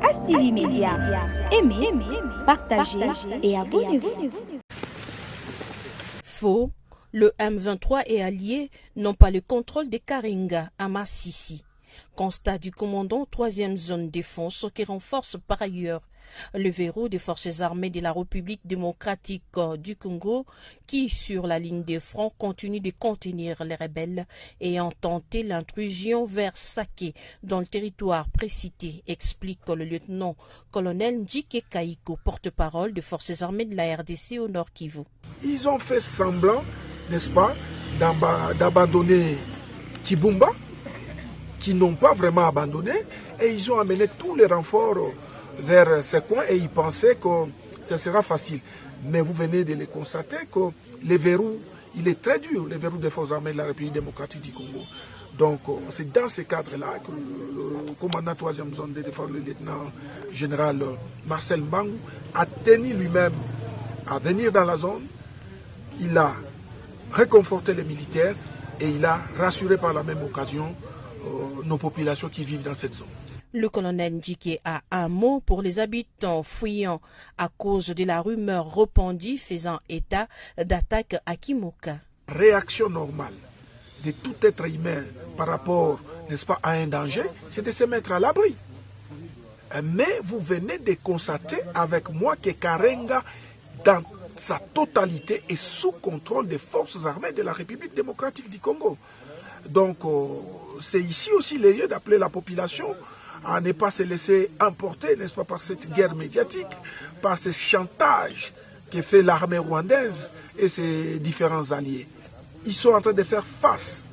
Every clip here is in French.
Astili Média. Aimez, partagez et abonnez-vous. Faux, le M23 et alliés n'ont pas le contrôle des Karenga à Massissi. Constat du commandant 3e zone défense qui renforce par ailleurs le verrou des forces armées de la République démocratique du Congo qui, sur la ligne des fronts, continue de contenir les rebelles ayant tenté l'intrusion vers Saké dans le territoire précité, explique le lieutenant-colonel Njike Kaiko, porte-parole des forces armées de la RDC au Nord Kivu. Ils ont fait semblant, n'est-ce pas, d'abandonner Kibumba, qui n'ont pas vraiment abandonné, et ils ont amené tous les renforts vers ces coins et ils pensaient que ce sera facile. Mais vous venez de le constater que le verrou, il est très dur, le verrou des forces armées de la République démocratique du Congo. Donc c'est dans ce cadre-là que le commandant 3e zone de défense, le lieutenant général Marcel Mbangou, a tenu lui-même à venir dans la zone. Il a réconforté les militaires et il a rassuré par la même occasion nos populations qui vivent dans cette zone. Le colonel Njike a un mot pour les habitants fuyant à cause de la rumeur répandue faisant état d'attaques à Kimoka. Réaction normale de tout être humain par rapport, n'est-ce pas, à un danger, c'est de se mettre à l'abri. Mais vous venez de constater avec moi que Karenga, dans sa totalité, est sous contrôle des forces armées de la République démocratique du Congo. Donc, c'est ici aussi le lieu d'appeler la population à ne pas se laisser emporter, n'est-ce pas, par cette guerre médiatique, par ce chantage que fait l'armée rwandaise et ses différents alliés. Ils sont en train de faire face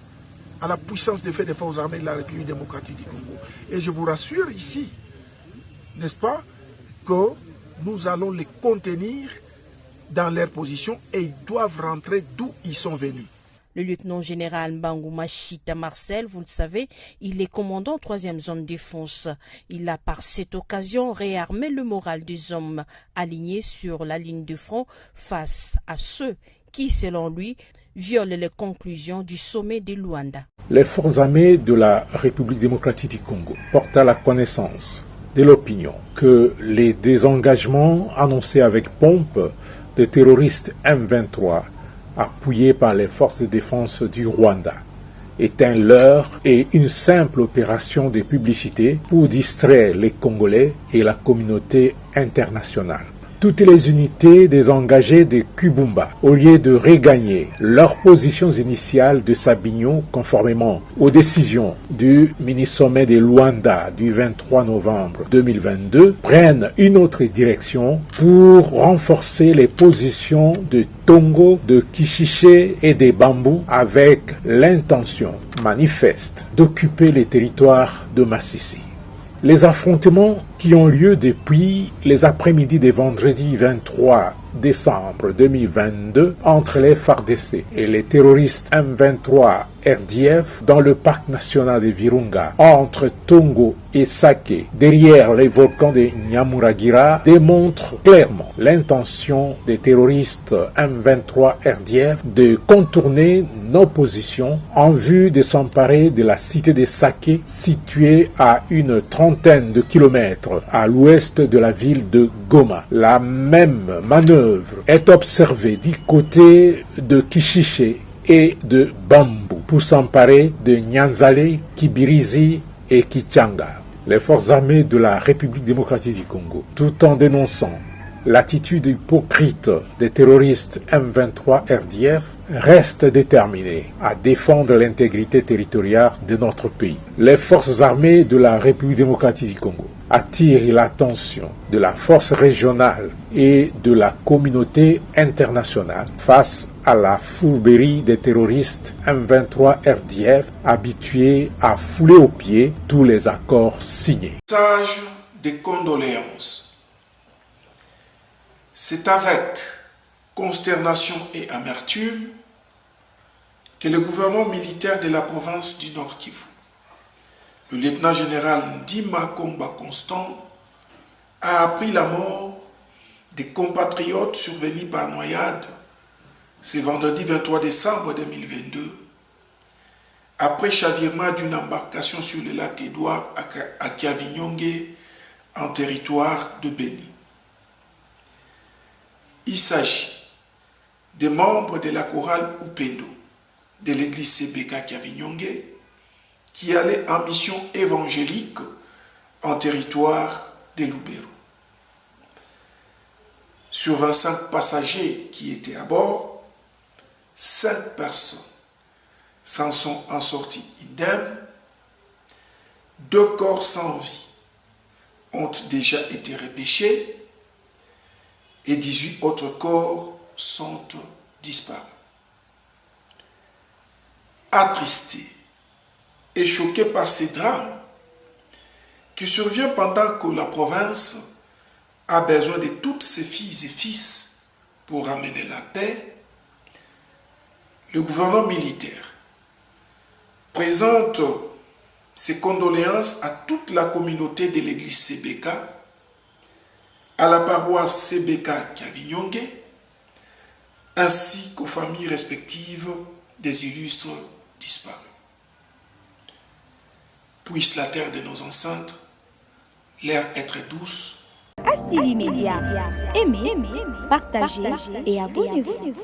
à la puissance de fait des forces armées de la République démocratique du Congo. Et je vous rassure ici, n'est-ce pas, que nous allons les contenir dans leur position et ils doivent rentrer d'où ils sont venus. Le lieutenant-général Mbangou Machita Marcel, vous le savez, il est commandant 3e zone défense. Il a par cette occasion réarmé le moral des hommes alignés sur la ligne de front face à ceux qui, selon lui, violent les conclusions du sommet de Luanda. Les forces armées de la République démocratique du Congo portent à la connaissance de l'opinion que les désengagements annoncés avec pompe des terroristes M23 appuyé par les forces de défense du Rwanda, est un leurre et une simple opération de publicité pour distraire les Congolais et la communauté internationale. Toutes les unités désengagées de Kibumba, au lieu de regagner leurs positions initiales de Sabignon conformément aux décisions du mini-sommet de Luanda du 23 novembre 2022, prennent une autre direction pour renforcer les positions de Tongo, de Kishiché et des Bambous avec l'intention manifeste d'occuper les territoires de Massissi. Les affrontements qui ont lieu depuis les après-midi de vendredi 23 décembre 2022 entre les FARDC et les terroristes M23 RDF dans le parc national de Virunga entre Tongo et Saké derrière les volcans de Nyamuragira démontrent clairement l'intention des terroristes M23 RDF de contourner nos positions en vue de s'emparer de la cité de Saké située à une trentaine de kilomètres à l'ouest de la ville de Goma. La même manœuvre est observée du côté de Kishiché et de Bambou pour s'emparer de Nyanzale, Kibirizi et Kichanga. Les forces armées de la République démocratique du Congo, tout en dénonçant l'attitude hypocrite des terroristes M23 RDF, restent déterminés à défendre l'intégrité territoriale de notre pays. Les forces armées de la République démocratique du Congo attirent l'attention de la force régionale et de la communauté internationale face à la fourberie des terroristes M23 RDF habitués à fouler aux pieds tous les accords signés. Message de condoléances. C'est avec consternation et amertume que le gouvernement militaire de la province du Nord Kivu, le lieutenant-général Ndima Komba Constant, a appris la mort des compatriotes survenus par noyade ce vendredi 23 décembre 2022, après chavirement d'une embarcation sur le lac Édouard à Kiavinyonge, en territoire de Béni. Il s'agit des membres de la chorale Upendo de l'église Sebeka Kavinyonge qui allaient en mission évangélique en territoire de Lubero. Sur 25 passagers qui étaient à bord, 5 personnes s'en sont en sorties indemnes. 2 corps sans vie ont déjà été repêchés et 18 autres corps sont disparus. Attristé et choqué par ces drames qui surviennent pendant que la province a besoin de toutes ses filles et fils pour amener la paix, le gouvernement militaire présente ses condoléances à toute la communauté de l'église Sebeka, à la paroisse Sebeka Kavinyonge, ainsi qu'aux familles respectives des illustres disparus. Puisse la terre de nos ancêtres leur être douce. Asili Média, aimez, partagez et abonnez-vous.